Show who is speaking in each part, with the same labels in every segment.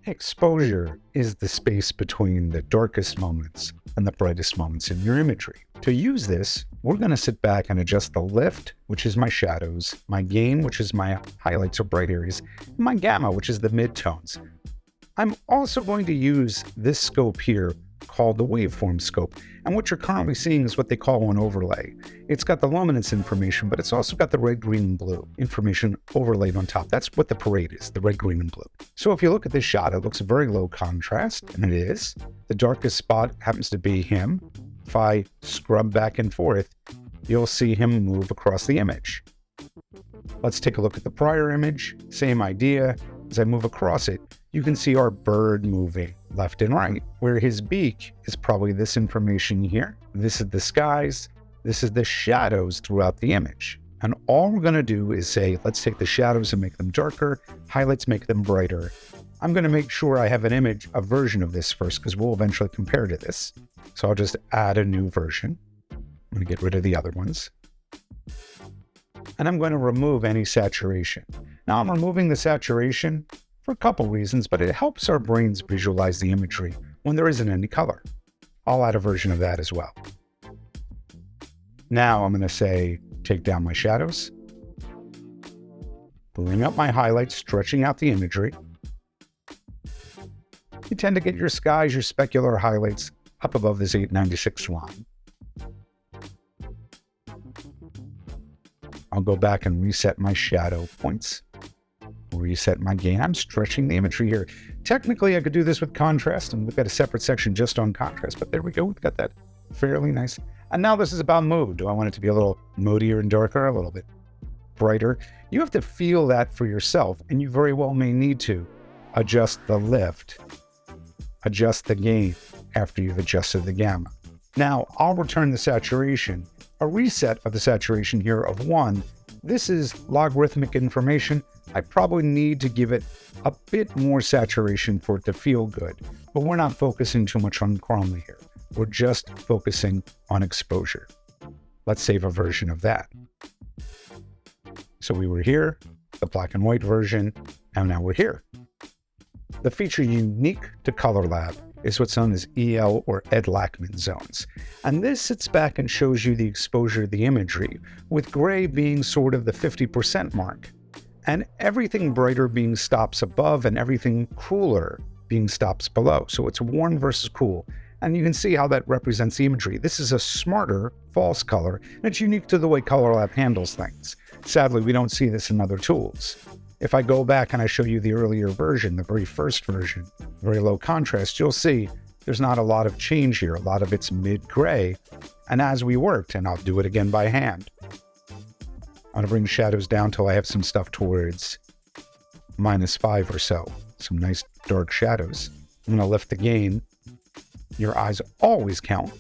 Speaker 1: Exposure is the space between the darkest moments and the brightest moments in your imagery. To use this, we're going to sit back and adjust the lift, which is my shadows, my gain, which is my highlights or bright areas, and my gamma, which is the midtones. I'm also going to use this scope here called the waveform scope, and what you're currently seeing is what they call an overlay. It's got the luminance information, but it's also got the red, green, and blue information overlaid on top. That's what the parade is, the red, green, and blue. So if you look at this shot, it looks very low contrast, and it is. The darkest spot happens to be him. If I scrub back and forth, you'll see him move across the image. Let's take a look at the prior image. Same idea. As I move across it, you can see our bird moving left and right, where his beak is probably this information here. This is the skies. This is the shadows throughout the image. And all we're going to do is say, let's take the shadows and make them darker, highlights make them brighter. I'm going to make sure I have an image, a version of this first, because we'll eventually compare to this. So I'll just add a new version. I'm going to get rid of the other ones. And I'm going to remove any saturation. Now I'm removing the saturation for a couple reasons, but it helps our brains visualize the imagery when there isn't any color. I'll add a version of that as well. Now I'm going to say, take down my shadows, bring up my highlights, stretching out the imagery. You tend to get your skies, your specular highlights up above this 896 line. I'll go back and reset my shadow points, reset my gain. I'm stretching the imagery here. Technically, I could do this with contrast, and we've got a separate section just on contrast, but there we go. We've got that fairly nice. And now this is about mood. Do I want it to be a little moodier and darker, a little bit brighter? You have to feel that for yourself, and you very well may need to adjust the lift, adjust the gain after you've adjusted the gamma. Now, I'll return the saturation, a reset of the saturation here of 1. This is logarithmic information. I probably need to give it a bit more saturation for it to feel good, but we're not focusing too much on chroma here. We're just focusing on exposure. Let's save a version of that. So we were here, the black and white version, and now we're here. The feature unique to Color Lab is what's known as EL or Ed Lachman zones. And this sits back and shows you the exposure of the imagery, with gray being sort of the 50% mark, and everything brighter being stops above and everything cooler being stops below. So it's warm versus cool. And you can see how that represents the imagery. This is a smarter false color, and it's unique to the way Color Lab handles things. Sadly, we don't see this in other tools. If I go back and I show you the earlier version, the very first version, very low contrast, you'll see there's not a lot of change here. A lot of it's mid-gray. And as we worked, and I'll do it again by hand, I'm going to bring shadows down till I have some stuff towards -5 or so. Some nice dark shadows. I'm going to lift the gain. Your eyes always count.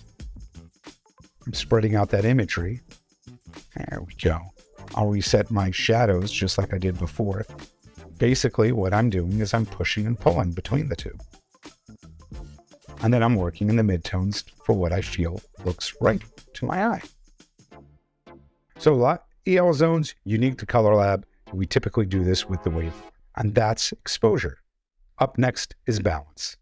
Speaker 1: I'm spreading out that imagery. There we go. I'll reset my shadows just like I did before. Basically, what I'm doing is I'm pushing and pulling between the two. And then I'm working in the midtones for what I feel looks right to my eye. So EL zones, unique to Color Lab. We typically do this with the wave, and that's exposure. Up next is balance.